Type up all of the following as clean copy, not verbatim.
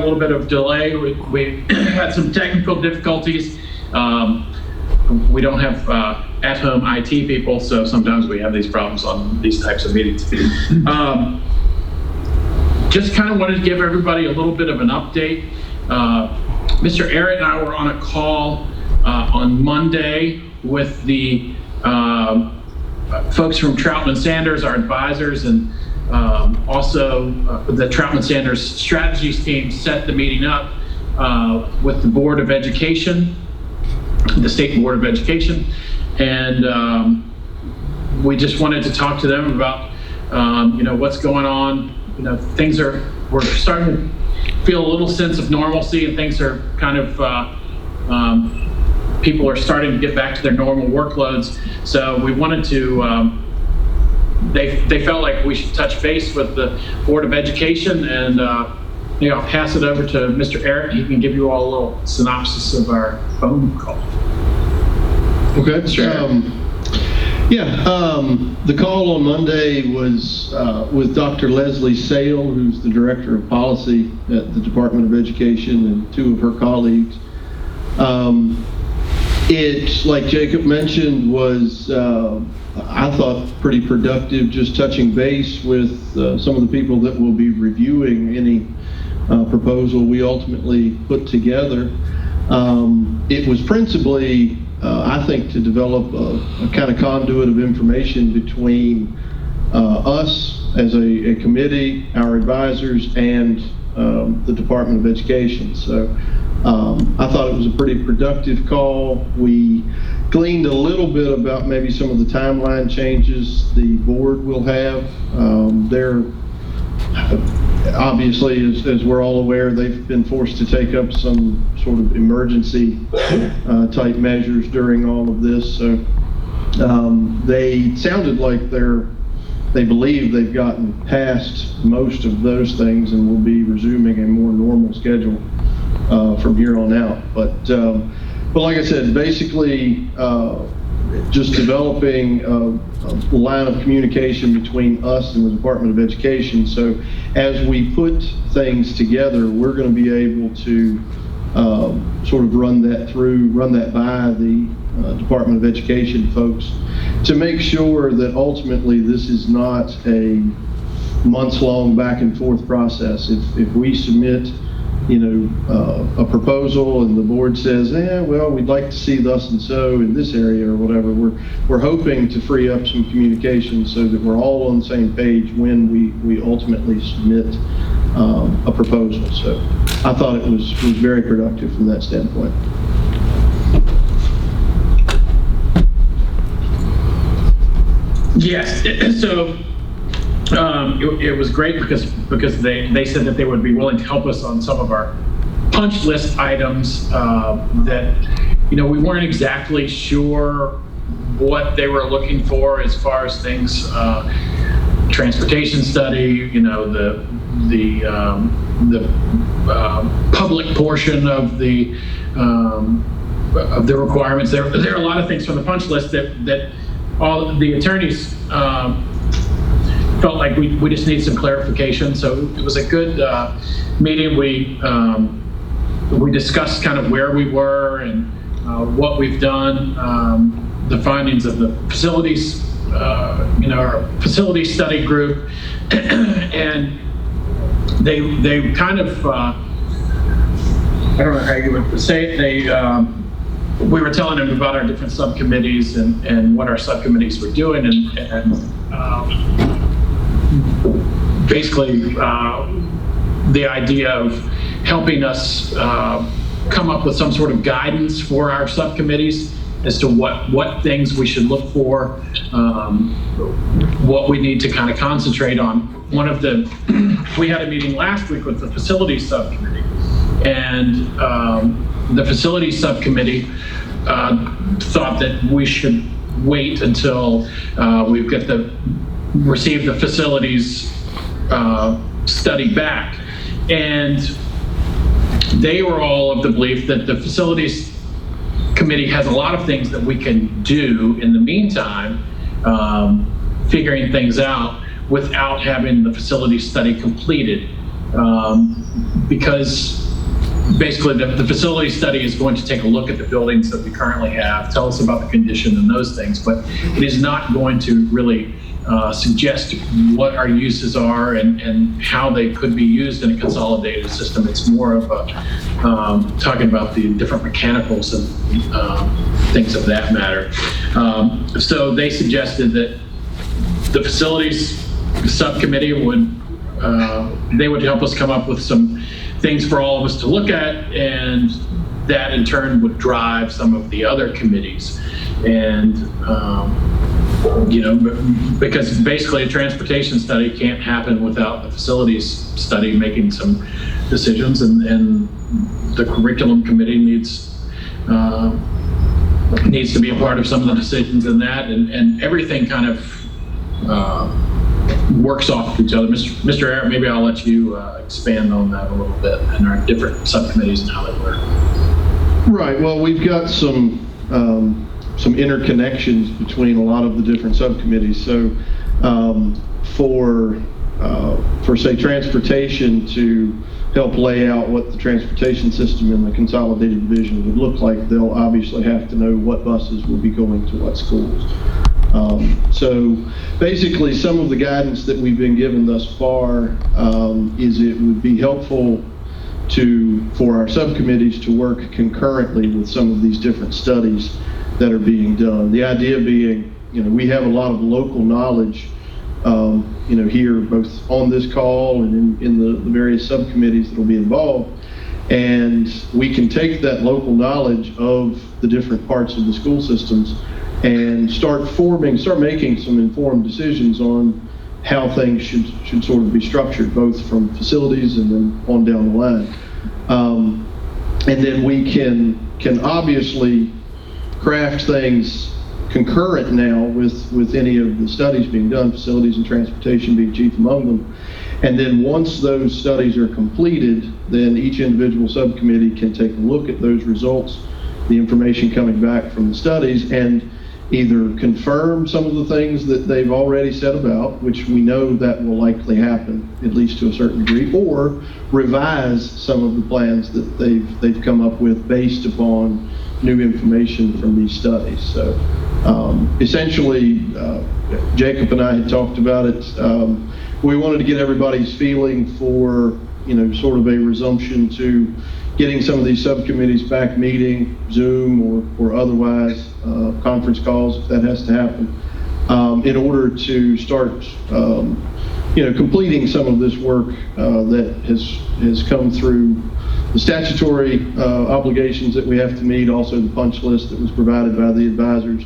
a little bit of delay. We had some technical difficulties. We don't have at-home IT people, so sometimes we have these problems on these types of meetings. Just kind of wanted to give everybody a little bit of an update. Mr. Arritt and I were on a call on Monday with the folks from Troutman Sanders, our advisors, and also the Troutman Sanders strategies team set the meeting up with the Board of Education, the State Board of Education, and we just wanted to talk to them about what's going on. We're starting to feel a little sense of normalcy, and things are kind of people are starting to get back to their normal workloads. So we wanted to they felt like we should touch base with the Board of Education, and I'll pass it over to Mr. Arritt. He can give you all a little synopsis of our phone call. Okay. Sure. The call on Monday was with Dr. Leslie Sale, who's the Director of Policy at the Department of Education, and two of her colleagues. It, like Jacob mentioned, was, I thought, pretty productive, just touching base with some of the people that will be reviewing any proposal we ultimately put together. It was principally, I think, to develop a kind of conduit of information between us as a committee, our advisors, and the Department of Education. So I thought it was a pretty productive call. We gleaned a little bit about maybe some of the timeline changes the board will have. They're obviously, as we're all aware, they've been forced to take up some sort of emergency type measures during all of this. So they sounded like they believe they've gotten past most of those things and will be resuming a more normal schedule from here on out. But like I said, basically just developing a line of communication between us and the Department of Education. So as we put things together, we're going to be able to sort of run that by the Department of Education folks to make sure that ultimately this is not a months-long back and forth process. If we submit a proposal and the board says, well, we'd like to see thus and so in this area or whatever, we're hoping to free up some communication so that we're all on the same page when we ultimately submit a proposal. So I thought it was very productive from that standpoint. Yes, so it was great because they said that they would be willing to help us on some of our punch list items that we weren't exactly sure what they were looking for as far as things, transportation study, the public portion of the requirements. There are a lot of things from the punch list that all the attorneys felt like we just need some clarification. So it was a good meeting. We discussed kind of where we were and what we've done, the findings of the facilities, our facility study group, and they kind of, I don't know how you would say it, we were telling them about our different subcommittees and what our subcommittees were doing, and basically the idea of helping us come up with some sort of guidance for our subcommittees as to what things we should look for, what we need to kind of concentrate on. We had a meeting last week with the facilities subcommittee, and the facilities subcommittee thought that we should wait until we receive the facilities study back. And they were all of the belief that the facilities committee has a lot of things that we can do in the meantime, figuring things out without having the facility study completed. because basically the facility study is going to take a look at the buildings that we currently have, tell us about the condition and those things, but it is not going to really suggest what our uses are and how they could be used in a consolidated system. It's more of a talking about the different mechanicals and things of that matter. So they suggested that the facilities subcommittee would help us come up with some things for all of us to look at, and that in turn would drive some of the other committees. And because basically a transportation study can't happen without the facilities study making some decisions, and the curriculum committee needs to be a part of some of the decisions in that, and everything kind of works off of each other. Mr. Arritt, maybe I'll let you expand on that a little bit and our different subcommittees and how they work. Right. Well, we've got some interconnections between a lot of the different subcommittees. So for say transportation to help lay out what the transportation system in the consolidated division would look like, they'll obviously have to know what buses will be going to what schools. So basically some of the guidance that we've been given thus far is it would be helpful for our subcommittees to work concurrently with some of these different studies that are being done. The idea being, we have a lot of local knowledge, here both on this call and in the various subcommittees that will be involved, and we can take that local knowledge of the different parts of the school systems and start making some informed decisions on how things should sort of be structured, both from facilities and then on down the line. And then we can obviously craft things concurrent now with any of the studies being done, facilities and transportation being chief among them. And then once those studies are completed, then each individual subcommittee can take a look at those results, the information coming back from the studies, and either confirm some of the things that they've already said about, which we know that will likely happen, at least to a certain degree, or revise some of the plans that they've come up with based upon new information from these studies. So essentially, Jacob and I had talked about it. We wanted to get everybody's feeling for, sort of a resumption to getting some of these subcommittees back meeting, Zoom or otherwise, conference calls if that has to happen, in order to start, completing some of this work that has come through the statutory obligations that we have to meet, also the punch list that was provided by the advisors.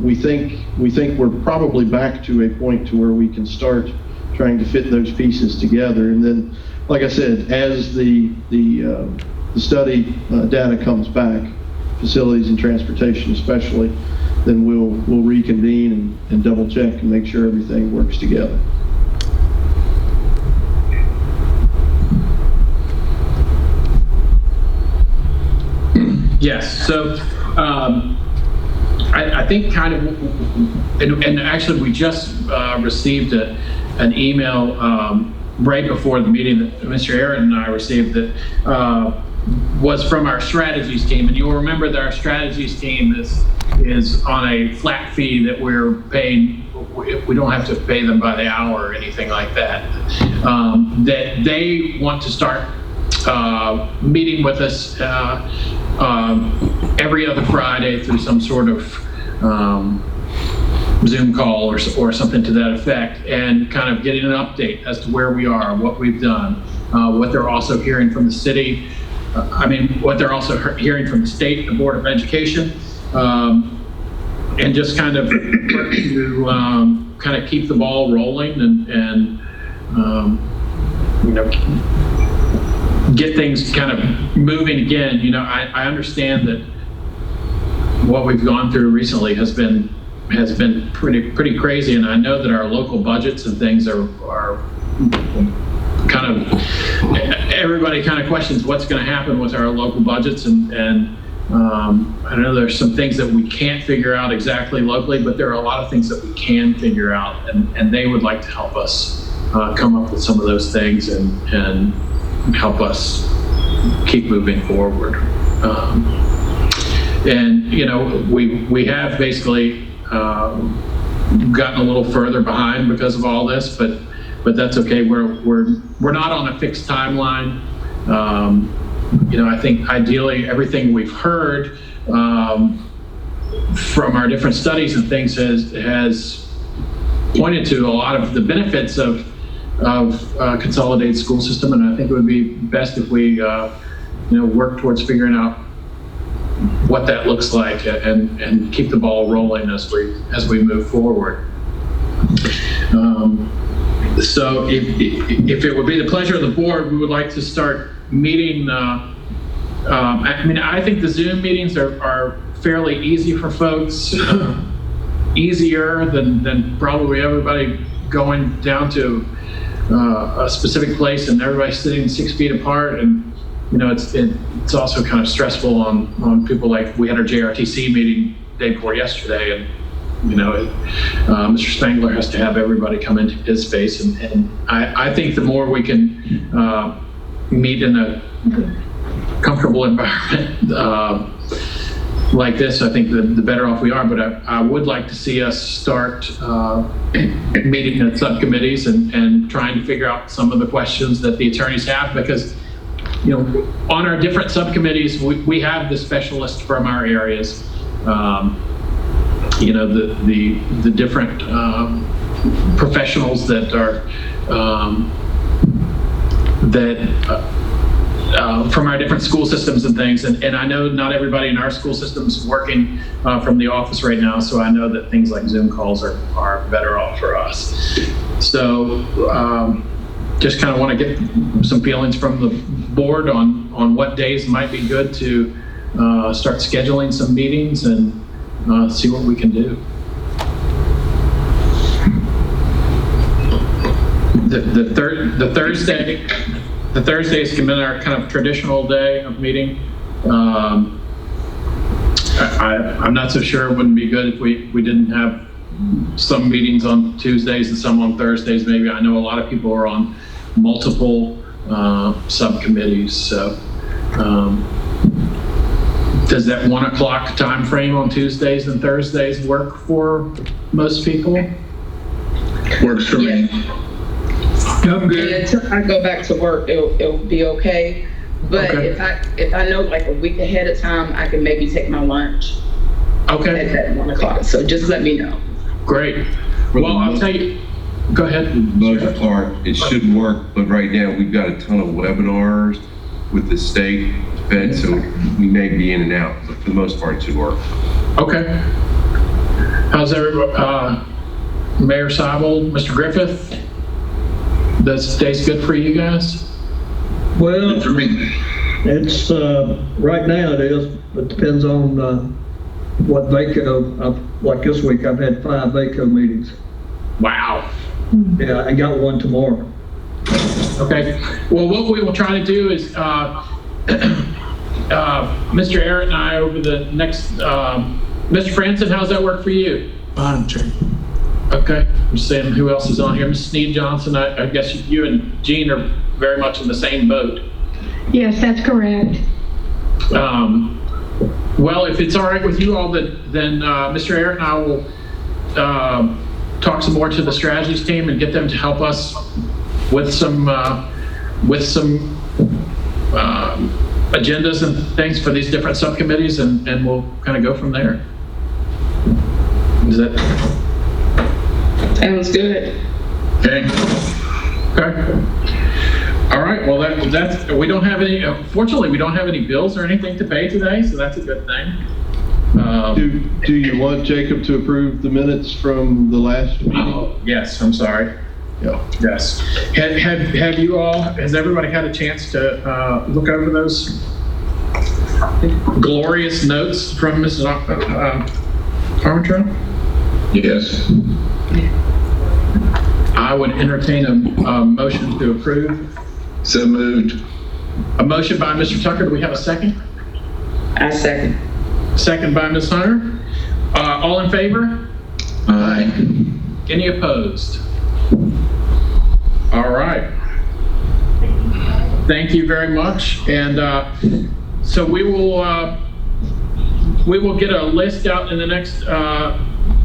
We think we're probably back to a point to where we can start trying to fit those pieces together, and then, like I said, as the study data comes back, facilities and transportation especially, then we'll reconvene and double check and make sure everything works together. Yes. So I think kind of, and actually we just received an email right before the meeting that Mr. Arritt and I received that was from our strategies team. And you'll remember that our strategies team is on a flat fee that we're paying. We don't have to pay them by the hour or anything like that. That they want to start meeting with us every other Friday through some sort of Zoom call or something to that effect, and kind of getting an update as to where we are, what we've done, what they're also hearing from the city. What they're also hearing from the state, the Board of Education, and just kind of to keep the ball rolling and get things kind of moving again. I understand that what we've gone through recently has been pretty crazy, and I know that our local budgets and things are kind of, everybody kind of questions what's going to happen with our local budgets, and I know there's some things that we can't figure out exactly locally, but there are a lot of things that we can figure out, and they would like to help us come up with some of those things and help us keep moving forward. And we have basically gotten a little further behind because of all this, but that's okay. We're not on a fixed timeline. I think ideally everything we've heard from our different studies and things has pointed to a lot of the benefits of consolidated school system, and I think it would be best if we work towards figuring out what that looks like and keep the ball rolling as we move forward. So if it would be the pleasure of the board, we would like to start meeting. I think the Zoom meetings are fairly easy for folks, easier than probably everybody going down to a specific place and everybody sitting 6 feet apart. And it's also kind of stressful on people. Like we had our JRTC meeting day before yesterday, and Mr. Spangler has to have everybody come into his space, and I think the more we can meet in a comfortable environment like this, I think the better off we are. But I would like to see us start meeting in subcommittees and trying to figure out some of the questions that the attorneys have, because on our different subcommittees, we have the specialists from our areas. The different professionals that are from our different school systems and things. And I know not everybody in our school system is working from the office right now, so I know that things like Zoom calls are better off for us. So just kind of want to get some feelings from the board on what days might be good to start scheduling some meetings and see what we can do. The Thursdays can be our kind of traditional day of meeting. I'm not so sure it wouldn't be good if we didn't have some meetings on Tuesdays and some on Thursdays. Maybe I know a lot of people are on multiple subcommittees. So does that 1 o'clock time frame on Tuesdays and Thursdays work for most people? Works for me. I'm good. Until I go back to work, it'll be okay. But Okay. if I know like a week ahead of time, I can maybe take my lunch Okay, at 1 o'clock. So just let me know. great. Well, I'll tell you, go ahead. For the most part, it should work, but right now we've got a ton of webinars with the state Fed, so we may be in and out, but for the most part, it should work. Okay. How's everybody? Mayor Seibold, Mr. Griffith? This day's good for you guys? Well, For me, it's, right now it is, but depends on, what VACO, like this week, I've had 5 VACO meetings. Wow. Yeah, I got one tomorrow. Okay. Well, what we will try to do is, Mr. Arritt and I over the next, Mr. Franson, how's that work for you? Fine, Chair. Okay. I'm saying who else is on here? Ms. Sneed Johnson, I guess you and Jean are very much in the same boat. Yes, that's correct. Well, if it's all right with you all, then Mr. Arritt and I will talk some more to the strategies team and get them to help us with some agendas and things for these different subcommittees, and we'll kind of go from there. Is that Sounds good. okay? Okay. All right. Well, that's we don't have any. Fortunately, we don't have any bills or anything to pay today, so that's a good thing. Do you want Jacob to approve the minutes from the last meeting? Oh, yes. I'm sorry. Yeah. Yes. Have you all? Has everybody had a chance to look over those glorious notes from Mrs. Armstrong? yes. I would entertain a motion to approve. So moved. A motion by Mr. Tucker. Do we have a second? I second. Second by Ms. Hunter. All in favor? Aye. Any opposed? All right. Thank you very much. And so we will get a list out in the next,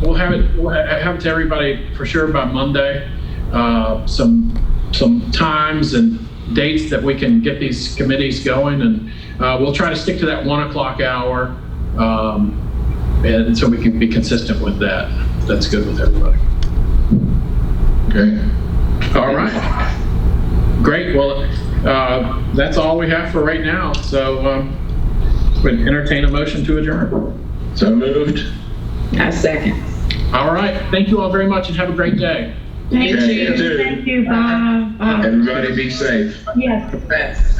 we'll have it to everybody for sure by Monday. Some times and dates that we can get these committees going, and we'll try to stick to that 1 o'clock hour. And so we can be consistent with that. That's good with everybody. Okay. All right. Great. Well, that's all we have for right now. So we'd entertain a motion to adjourn. So moved. I second. All right. Thank you all very much and have a great day. Thank Okay, you. you too. Thank you. Bye. Bye. Everybody be safe. Yes. Best.